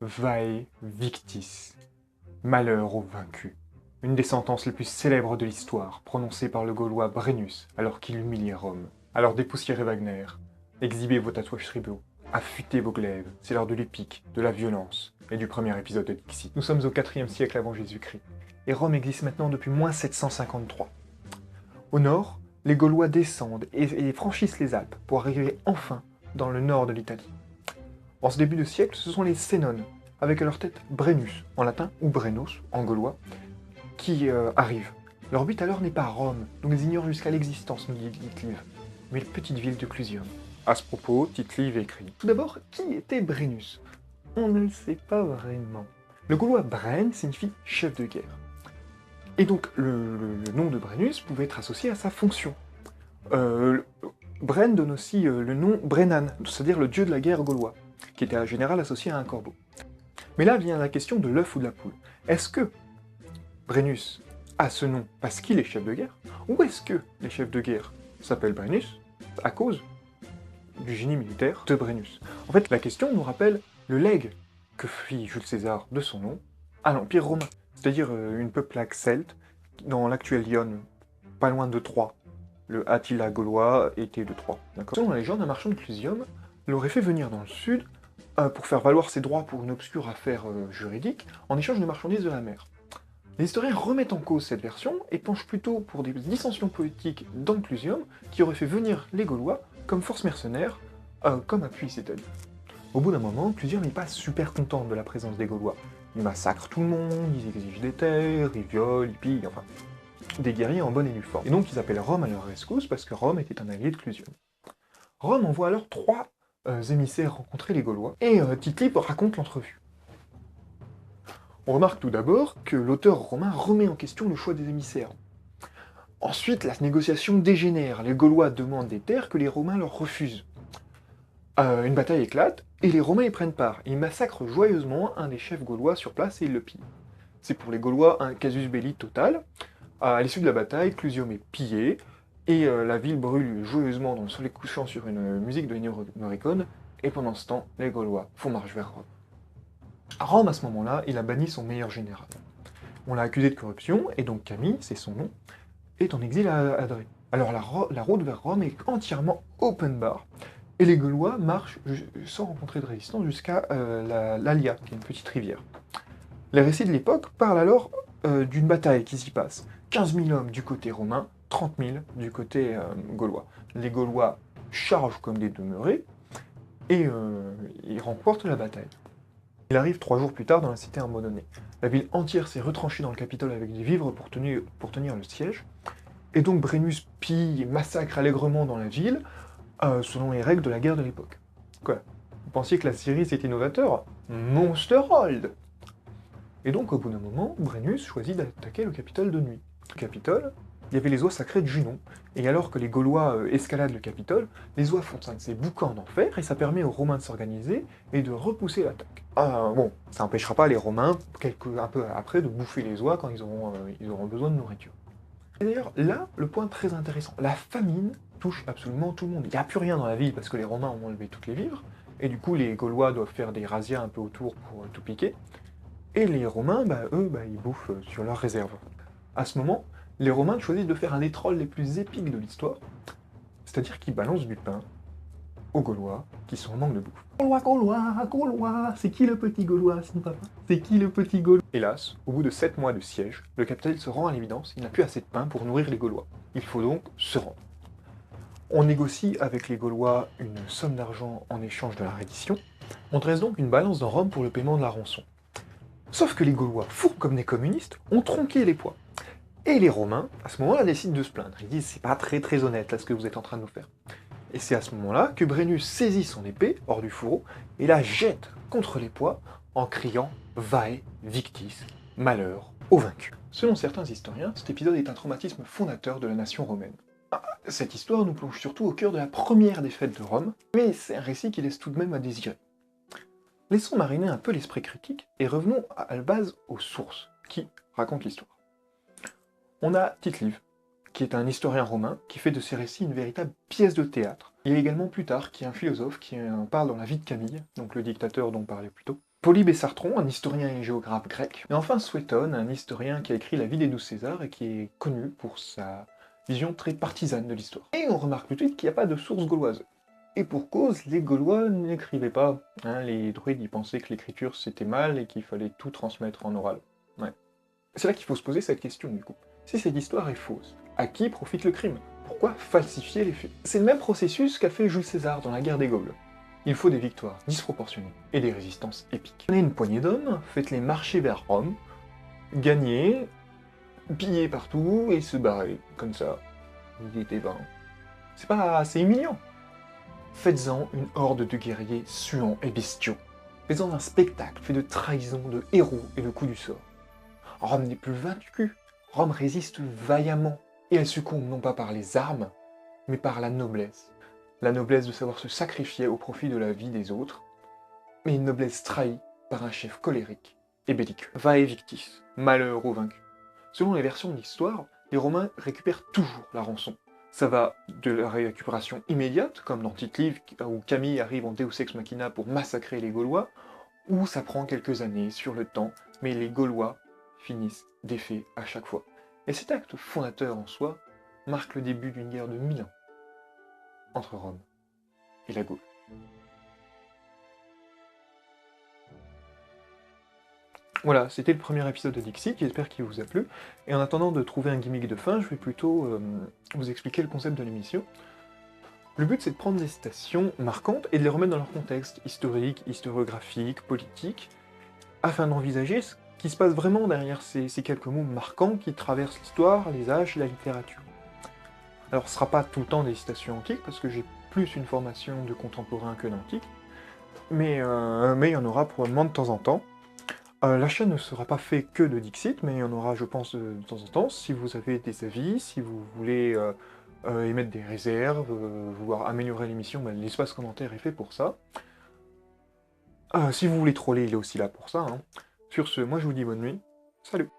Vae victis, malheur aux vaincus. Une des sentences les plus célèbres de l'histoire, prononcée par le Gaulois Brennus alors qu'il humiliait Rome. Alors dépoussiérez Wagner, exhibez vos tatouages tribaux, affûtez vos glaives, c'est l'heure de l'épique, de la violence et du premier épisode de Dixit. Nous sommes au IVe siècle avant Jésus-Christ, et Rome existe maintenant depuis moins 753. Au nord, les Gaulois descendent et franchissent les Alpes pour arriver enfin dans le nord de l'Italie. En ce début de siècle, ce sont les Sénones, avec à leur tête Brennus, en latin, ou Brennos, en gaulois, qui arrivent. Leur but alors n'est pas Rome, dont ils ignorent jusqu'à l'existence de Tite-Live, mais la petite ville de Clusium. À ce propos, Tite-Live écrit. Tout d'abord, qui était Brennus? On ne le sait pas vraiment. Le gaulois Bren signifie chef de guerre. Et donc, le nom de Brennus pouvait être associé à sa fonction. Bren donne aussi le nom Brennan, c'est-à-dire le dieu de la guerre gaulois, qui était en général associé à un corbeau. Mais là vient la question de l'œuf ou de la poule. Est-ce que Brennus a ce nom parce qu'il est chef de guerre, ou est-ce que les chefs de guerre s'appellent Brennus à cause du génie militaire de Brennus? En fait, la question nous rappelle le legs que fit Jules César de son nom à l'Empire romain, c'est-à-dire une peuplade celte dans l'actuel Lyon, pas loin de Troie. Le Attila gaulois était de Troie. Selon la légende, un marchand de Clusium l'aurait fait venir dans le sud pour faire valoir ses droits pour une obscure affaire juridique en échange de marchandises de la mer. Les historiens remettent en cause cette version et penchent plutôt pour des dissensions politiques dans Clusium qui auraient fait venir les Gaulois comme force mercenaire, comme appui c'est-à-dire. Au bout d'un moment, Clusium n'est pas super content de la présence des Gaulois. Ils massacrent tout le monde, ils exigent des terres, ils violent, ils pillent, enfin, des guerriers en bonne et due forme. Et donc ils appellent Rome à leur rescousse parce que Rome était un allié de Clusium. Rome envoie alors 3 émissaires rencontrer les Gaulois, et Tite-Live raconte l'entrevue. On remarque tout d'abord que l'auteur romain remet en question le choix des émissaires. Ensuite, la négociation dégénère, les Gaulois demandent des terres que les Romains leur refusent. Une bataille éclate, et les Romains y prennent part. Ils massacrent joyeusement un des chefs gaulois sur place et ils le pillent. C'est pour les Gaulois un casus belli total. À l'issue de la bataille, Clusium est pillé, et la ville brûle joyeusement dans le soleil couchant sur une musique de Ennio Morricone, et pendant ce temps, les Gaulois font marche vers Rome. À Rome, à ce moment-là, il a banni son meilleur général. On l'a accusé de corruption, et donc Camille, c'est son nom, est en exil à Adré. Alors la route vers Rome est entièrement open bar, et les Gaulois marchent sans rencontrer de résistance jusqu'à l'Alia, qui est une petite rivière. Les récits de l'époque parlent alors d'une bataille qui s'y passe. 15 000 hommes du côté romain, 30 000 du côté gaulois. Les Gaulois chargent comme des demeurés, et ils remportent la bataille. Il arrive 3 jours plus tard dans la cité abandonnée. La ville entière s'est retranchée dans le Capitole avec des vivres pour tenir le siège, et donc Brennus pille et massacre allègrement dans la ville, selon les règles de la guerre de l'époque. Quoi? Vous pensiez que la Syrie c'était innovateur? Monsterhold! Et donc au bout d'un moment, Brennus choisit d'attaquer le Capitole de nuit. Le Capitole, il y avait les oies sacrées de Junon, et alors que les Gaulois escaladent le Capitole, les oies font un de ces boucans d'enfer, et ça permet aux Romains de s'organiser et de repousser l'attaque. Bon, ça n'empêchera pas les Romains, un peu après, de bouffer les oies quand ils auront besoin de nourriture. Et d'ailleurs, là, le point très intéressant, la famine touche absolument tout le monde. Il n'y a plus rien dans la ville parce que les Romains ont enlevé toutes les vivres, et du coup les Gaulois doivent faire des razzias un peu autour pour tout piquer, et les Romains, eux, ils bouffent sur leurs réserves. À ce moment, les Romains choisissent de faire un des trolls les plus épiques de l'histoire, c'est-à-dire qu'ils balancent du pain aux Gaulois qui sont en manque de bouffe. Gaulois, Gaulois, Gaulois, c'est qui le petit Gaulois, son papa? C'est qui le petit Gaulois? Hélas, au bout de 7 mois de siège, le capitaine se rend à l'évidence, il n'a plus assez de pain pour nourrir les Gaulois. Il faut donc se rendre. On négocie avec les Gaulois une somme d'argent en échange de la reddition. On dresse donc une balance dans Rome pour le paiement de la rançon. Sauf que les Gaulois, fous comme des communistes, ont tronqué les poids. Et les Romains, à ce moment-là, décident de se plaindre. Ils disent, c'est pas très honnête là ce que vous êtes en train de nous faire. Et c'est à ce moment-là que Brennus saisit son épée, hors du fourreau, et la jette contre les poids, en criant « Vae victis, malheur aux vaincus ». Selon certains historiens, cet épisode est un traumatisme fondateur de la nation romaine. Cette histoire nous plonge surtout au cœur de la première défaite de Rome, mais c'est un récit qui laisse tout de même à désirer. Laissons mariner un peu l'esprit critique, et revenons à la base aux sources qui racontent l'histoire. On a Tite-Live, qui est un historien romain, qui fait de ses récits une véritable pièce de théâtre. Il y a également Plutarque, qui est un philosophe, qui parle dans la vie de Camille, donc le dictateur dont on parlait plus tôt. Polybe et Sartron, un historien et géographe grec, et enfin Suétone, un historien qui a écrit La vie des 12 Césars et qui est connu pour sa vision très partisane de l'histoire. Et on remarque tout de suite qu'il n'y a pas de source gauloise. Et pour cause, les Gaulois n'écrivaient pas. Hein, les druides, ils pensaient que l'écriture c'était mal et qu'il fallait tout transmettre en oral. Ouais. C'est là qu'il faut se poser cette question du coup. Si cette histoire est fausse, à qui profite le crime? Pourquoi falsifier les faits? C'est le même processus qu'a fait Jules César dans la guerre des Gaules. Il faut des victoires disproportionnées et des résistances épiques. Prenez une poignée d'hommes, faites-les marcher vers Rome, gagner, piller partout et se barrer. Comme ça, il était vain. C'est pas assez humiliant. Faites-en une horde de guerriers suants et bestiaux. Faites-en un spectacle fait de trahison, de héros et de coups du sort. Rome n'est plus vaincue. Rome résiste vaillamment. Et elle succombe non pas par les armes, mais par la noblesse. La noblesse de savoir se sacrifier au profit de la vie des autres, mais une noblesse trahie par un chef colérique et belliqueux. Vae victis, malheur aux vaincus. Selon les versions de l'histoire, les Romains récupèrent toujours la rançon. Ça va de la récupération immédiate, comme dans Tite-Live, où Camille arrive en Deus Ex Machina pour massacrer les Gaulois, ou ça prend quelques années sur le temps, mais les Gaulois finissent défaits à chaque fois. Et cet acte fondateur en soi marque le début d'une guerre de 1000 ans entre Rome et la Gaule. Voilà, c'était le premier épisode de Dixit, j'espère qu'il vous a plu. Et en attendant de trouver un gimmick de fin, je vais plutôt vous expliquer le concept de l'émission. Le but, c'est de prendre des citations marquantes et de les remettre dans leur contexte historique, historiographique, politique, afin d'envisager ce qui se passe vraiment derrière ces quelques mots marquants qui traversent l'histoire, les âges, la littérature. Alors, ce ne sera pas tout le temps des citations antiques, parce que j'ai plus une formation de contemporain que d'antique, mais il y en aura probablement de temps en temps. La chaîne ne sera pas faite que de Dixit, mais il y en aura, je pense, de temps en temps. Si vous avez des avis, si vous voulez émettre des réserves, vouloir améliorer l'émission, ben, l'espace commentaire est fait pour ça. Si vous voulez troller, il est aussi là pour ça. Hein. Sur ce, moi je vous dis bonne nuit. Salut!